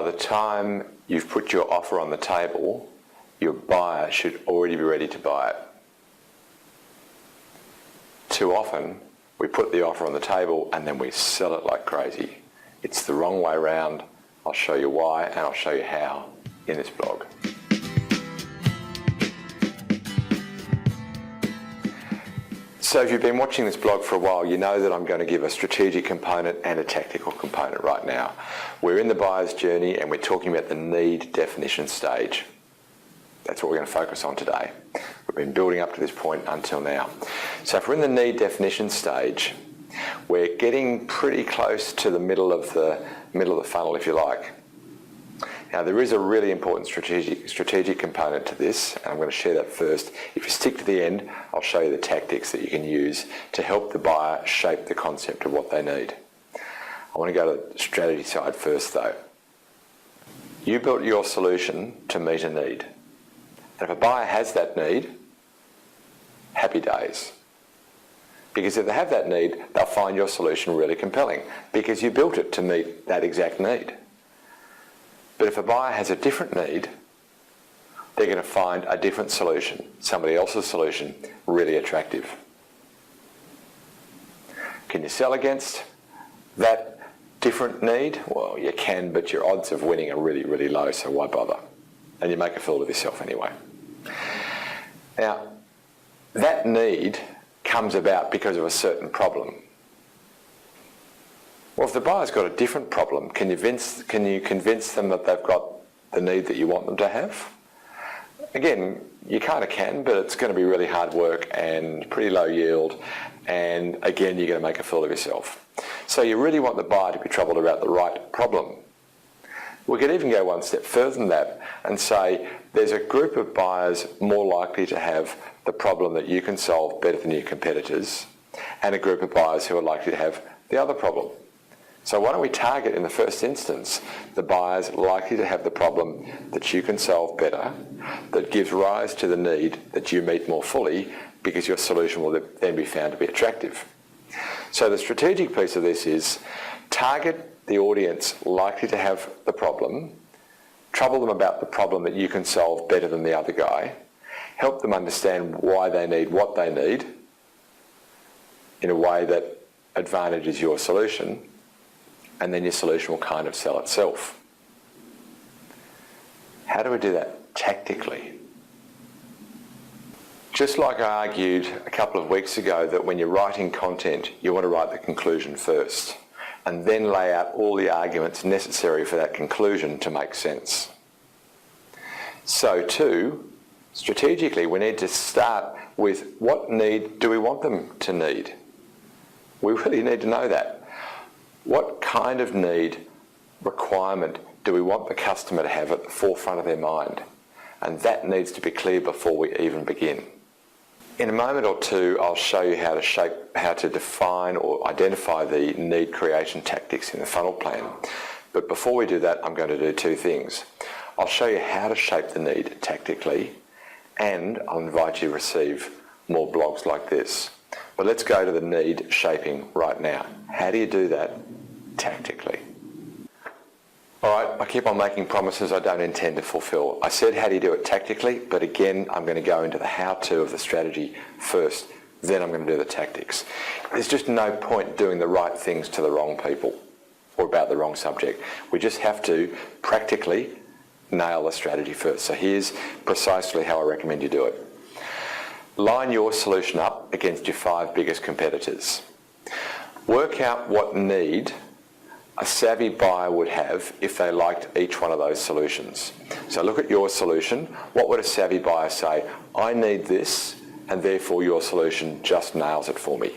By the time you've put your offer on the table, your buyer should already be ready to buy it. Too often, we put the offer on the table and then we sell it like crazy. It's the wrong way around. I'll show you why and I'll show you how in this blog. So if you've been watching this blog for a while, you know that I'm going to give a strategic component and a tactical component right now. We're in the buyer's journey and we're talking about the need definition stage. That's what we're going to focus on today. We've been building up to this point until now. So if we're in the need definition stage, we're getting pretty close to the middle of the funnel, if you like. Now there is a really important strategic component to this, and I'm going to share that first. If you stick to the end, I'll show you the tactics that you can use to help the buyer shape the concept of what they need. I want to go to the strategy side first though. You built your solution to meet a need. And if a buyer has that need, happy days. Because if they have that need, they'll find your solution really compelling because you built it to meet that exact need. But if a buyer has a different need, they're going to find a different solution, somebody else's solution, really attractive. Can you sell against that different need? Well, you can, but your odds of winning are really, really low, so why bother? And you make a fool of yourself anyway. Now, that need comes about because of a certain problem. Well, if the buyer's got a different problem, can you convince them that they've got the need that you want them to have? Again, you kind of can, but it's going to be really hard work and pretty low yield, and again, you're going to make a fool of yourself. So you really want the buyer to be troubled about the right problem. We could even go one step further than that and say there's a group of buyers more likely to have the problem that you can solve better than your competitors, and a group of buyers who are likely to have the other problem. So why don't we target in the first instance the buyers likely to have the problem that you can solve better, that gives rise to the need that you meet more fully because your solution will then be found to be attractive. So the strategic piece of this is target the audience likely to have the problem, trouble them about the problem that you can solve better than the other guy, help them understand why they need what they need in a way that advantages your solution, and then your solution will kind of sell itself. How do we do that tactically? Just like I argued a couple of weeks ago that when you're writing content, you want to write the conclusion first and then lay out all the arguments necessary for that conclusion to make sense. So too, strategically, we need to start with what need do we want them to need? We really need to know that. What kind of need, requirement do we want the customer to have at the forefront of their mind? And that needs to be clear before we even begin. In a moment or two, I'll show you how to define or identify the need creation tactics in the funnel plan. But before we do that, I'm going to do two things. I'll show you how to shape the need tactically, and I'll invite you to receive more blogs like this. But let's go to the need shaping right now. How do you do that tactically? All right, I keep on making promises I don't intend to fulfill. I said how do you do it tactically, but again, I'm going to go into the how-to of the strategy first, then I'm going to do the tactics. There's just no point doing the right things to the wrong people or about the wrong subject. We just have to practically nail the strategy first. So here's precisely how I recommend you do it. Line your solution up against your 5 biggest competitors. Work out what need a savvy buyer would have if they liked each one of those solutions. So look at your solution. What would a savvy buyer say? I need this, and therefore your solution just nails it for me.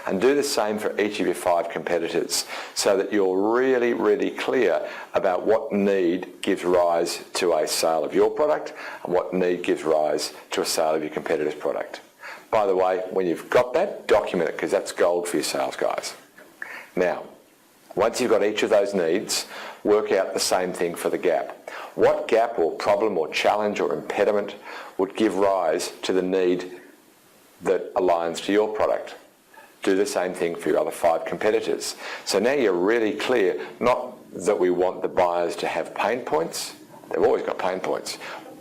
And do the same for each of your 5 competitors so that you're really, really clear about what need gives rise to a sale of your product and what need gives rise to a sale of your competitor's product. By the way, when you've got that, document it because that's gold for your sales guys. Now, once you've got each of those needs, work out the same thing for the gap. What gap or problem or challenge or impediment would give rise to the need that aligns to your product? Do the same thing for your other 5 competitors. So now you're really clear, not that we want the buyers to have pain points. They've always got pain points.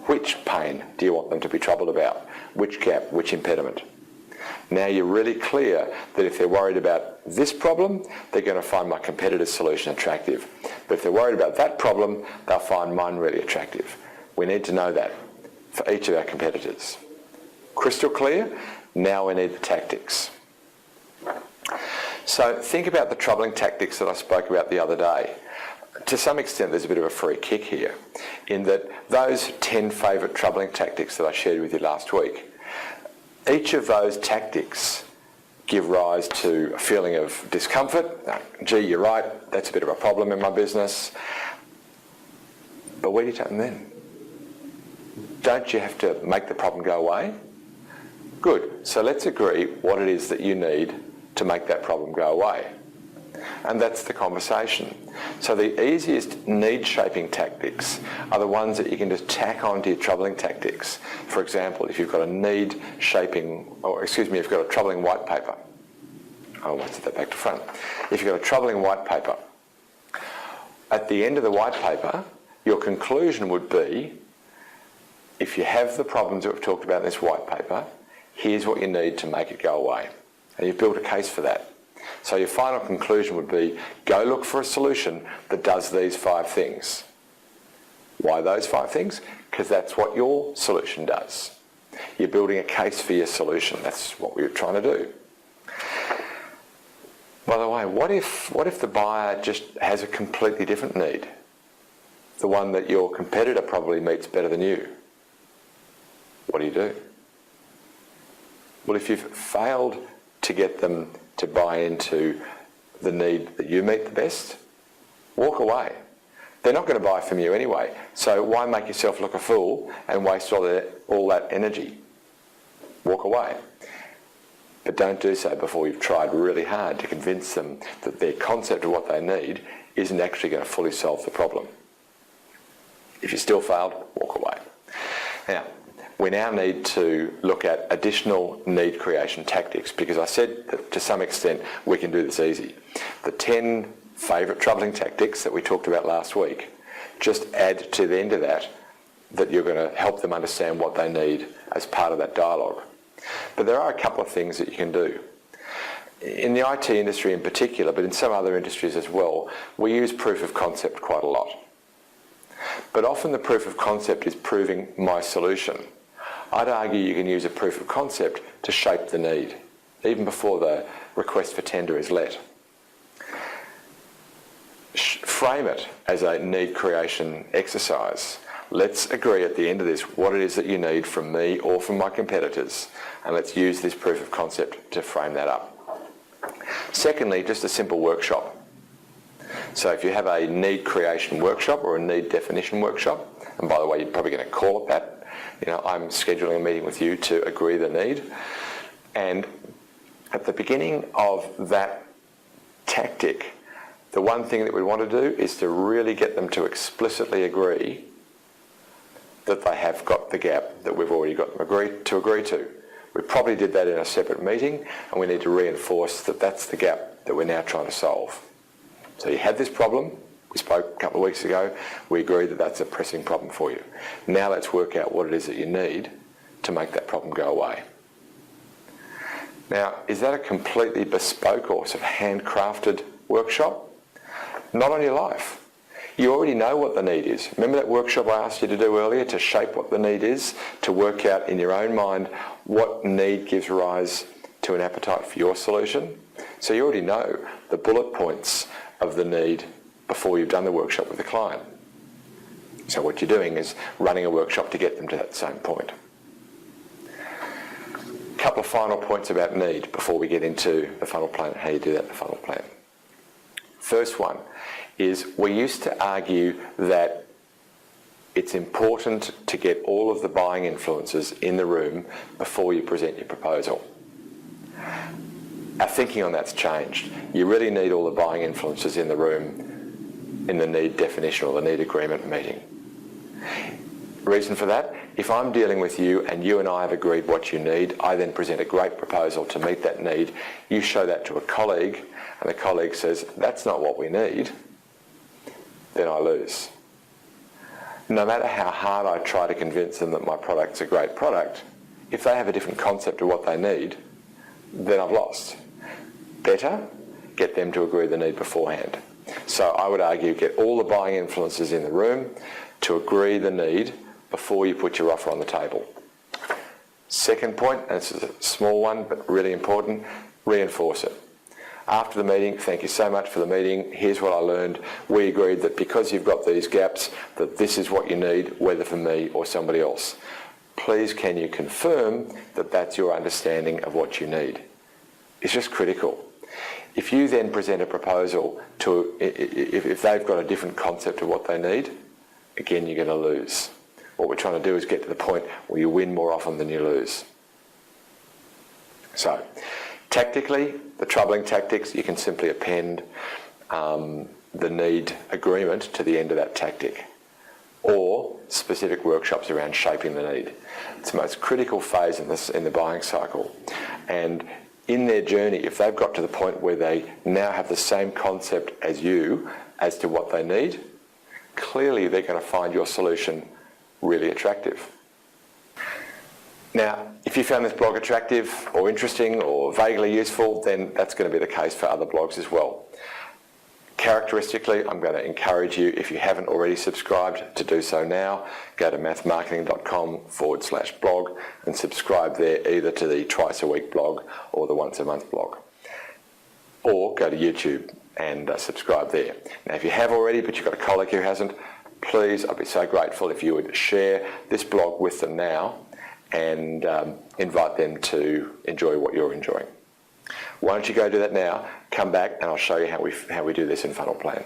Which pain do you want them to be troubled about? Which gap, which impediment? Now you're really clear that if they're worried about this problem, they're going to find my competitor's solution attractive. But if they're worried about that problem, they'll find mine really attractive. We need to know that for each of our competitors. Crystal clear? Now we need the tactics. So think about the troubling tactics that I spoke about the other day. To some extent, there's a bit of a free kick here, in that those 10 favourite troubling tactics that I shared with you last week, each of those tactics give rise to a feeling of discomfort. Gee, you're right, that's a bit of a problem in my business. But where do you take them then? Don't you have to make the problem go away? Good. So let's agree what it is that you need to make that problem go away. And that's the conversation. So the easiest need-shaping tactics are the ones that you can just tack onto your troubling tactics. For example, if you've got a need-shaping, if you've got a troubling white paper. Oh, let's put that back to front. If you've got a troubling white paper, at the end of the white paper, your conclusion would be, if you have the problems that we've talked about in this white paper, here's what you need to make it go away. And you've built a case for that. So your final conclusion would be, go look for a solution that does these 5 things. Why those 5 things? Because that's what your solution does. You're building a case for your solution. That's what we were trying to do. By the way, what if the buyer just has a completely different need? The one that your competitor probably meets better than you. What do? Well, if you've failed to get them to buy into the need that you meet the best, walk away. They're not going to buy from you anyway, so why make yourself look a fool and waste all that energy? Walk away. But don't do so before you've tried really hard to convince them that their concept of what they need isn't actually going to fully solve the problem. If you still failed, walk away. Now, we now need to look at additional need creation tactics, because I said that to some extent we can do this easy. The 10 favourite troubling tactics that we talked about last week, just add to the end of that you're going to help them understand what they need as part of that dialogue. But there are a couple of things that you can do. In the IT industry in particular, but in some other industries as well, we use proof of concept quite a lot. But often the proof of concept is proving my solution. I'd argue you can use a proof of concept to shape the need, even before the request for tender is let. Frame it as a need creation exercise. Let's agree at the end of this what it is that you need from me or from my competitors, and let's use this proof of concept to frame that up. Secondly, just a simple workshop. So if you have a need creation workshop or a need definition workshop, and by the way, you're probably going to call it that, I'm scheduling a meeting with you to agree the need. And at the beginning of that tactic, the one thing that we want to do is to really get them to explicitly agree that they have got the gap that we've already got them agree to. We probably did that in a separate meeting, and we need to reinforce that that's the gap that we're now trying to solve. So you had this problem. We spoke a couple of weeks ago. We agreed that that's a pressing problem for you. Now let's work out what it is that you need to make that problem go away. Now, is that a completely bespoke or sort of handcrafted workshop? Not on your life. You already know what the need is. Remember that workshop I asked you to do earlier, to shape what the need is, to work out in your own mind what need gives rise to an appetite for your solution? So you already know the bullet points of the need before you've done the workshop with the client. So what you're doing is running a workshop to get them to that same point. A couple of final points about need before we get into the funnel plan, how you do that in the funnel plan. First one is, we used to argue that it's important to get all of the buying influences in the room before you present your proposal. Our thinking on that's changed. You really need all the buying influences in the room in the need definition or the need agreement meeting. Reason for that? If I'm dealing with you and you and I have agreed what you need, I then present a great proposal to meet that need. You show that to a colleague and the colleague says, that's not what we need. then I lose. No matter how hard I try to convince them that my product's a great product, if they have a different concept of what they need, then I've lost. Better, get them to agree the need beforehand. So I would argue get all the buying influencers in the room to agree the need before you put your offer on the table. Second point, and this is a small one but really important, reinforce it. After the meeting, thank you so much for the meeting, here's what I learned. We agreed that because you've got these gaps, that this is what you need, whether for me or somebody else. Please can you confirm that that's your understanding of what you need? It's just critical. If you then present a proposal to, if they've got a different concept of what they need, again, you're going to lose. What we're trying to do is get to the point where you win more often than you lose. So, tactically, the troubling tactics, you can simply append the need agreement to the end of that tactic, or specific workshops around shaping the need. It's the most critical phase in the buying cycle. And in their journey, if they've got to the point where they now have the same concept as you as to what they need, clearly they're going to find your solution really attractive. Now, if you found this blog attractive or interesting or vaguely useful, then that's going to be the case for other blogs as well. Characteristically, I'm going to encourage you, if you haven't already subscribed, to do so now. Go to mathmarketing.com/blog and subscribe there either to the twice a week blog or the once a month blog. Or go to YouTube and subscribe there. Now, if you have already, but you've got a colleague who hasn't, please, I'd be so grateful if you would share this blog with them now and invite them to enjoy what you're enjoying. Why don't you go do that now, come back and I'll show you how we do this in Funnel Plan.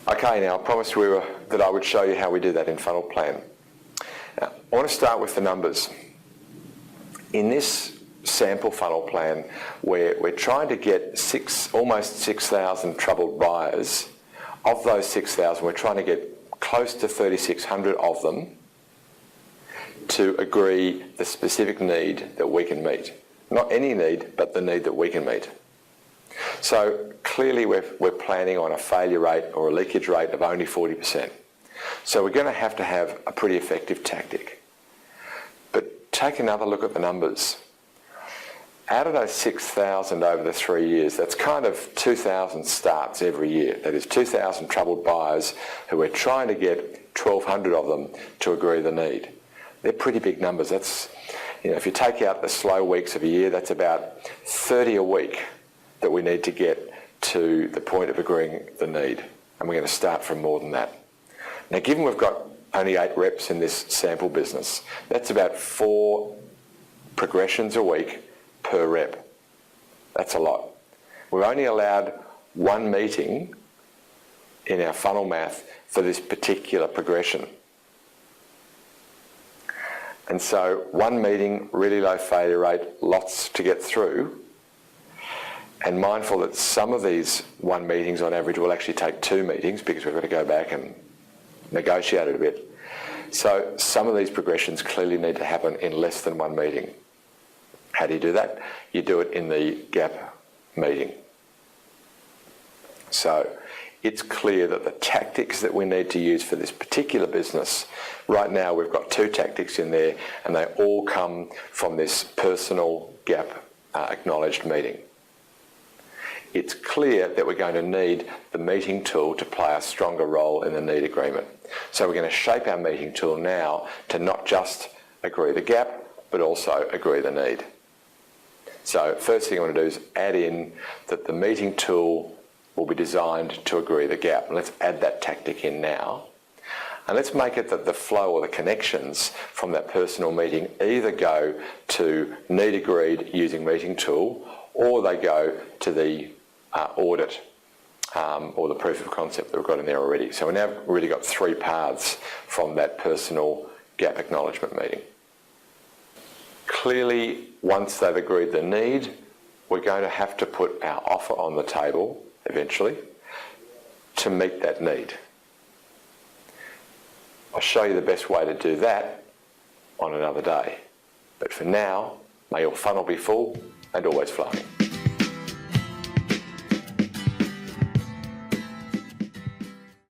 Okay, now I promised that I would show you how we do that in Funnel Plan. Now, I want to start with the numbers. In this sample funnel plan, where we're trying to get almost 6,000 troubled buyers. Of those 6,000, we're trying to get close to 3,600 of them to agree the specific need that we can meet. Not any need, but the need that we can meet. So clearly we're planning on a failure rate or a leakage rate of only 40%. So we're going to have a pretty effective tactic. But take another look at the numbers. Out of those 6,000 over the 3 years, that's kind of 2,000 starts every year. That is 2,000 troubled buyers who we're trying to get 1,200 of them to agree the need. They're pretty big numbers. That's, if you take out the slow weeks of a year, that's about 30 a week that we need to get to the point of agreeing the need. And we're going to start from more than that. Now, given we've got only 8 reps in this sample business, that's about 4 progressions a week per rep. That's a lot. We're only allowed 1 meeting in our funnel math for this particular progression. And so 1 meeting, really low failure rate, lots to get through, and mindful that some of these 1 meetings on average will actually take 2 meetings because we've got to go back and negotiate it a bit. So some of these progressions clearly need to happen in less than 1 meeting. How do you do that? You do it in the gap meeting. So it's clear that the tactics that we need to use for this particular business, right now we've got 2 tactics in there and they all come from this personal gap acknowledged meeting. It's clear that we're going to need the meeting tool to play a stronger role in the need agreement. So we're going to shape our meeting tool now to not just agree the gap, but also agree the need. So first thing I want to do is add in that the meeting tool will be designed to agree the gap. And let's add that tactic in now. And let's make it that the flow or the connections from that personal meeting either go to need agreed using meeting tool, or they go to the audit or the proof of concept that we've got in there already. So we've now really got 3 paths from that personal gap acknowledgement meeting. Clearly, once they've agreed the need, we're going to have to put our offer on the table eventually to meet that need. I'll show you the best way to do that on another day. But for now, may your funnel be full and always flowing.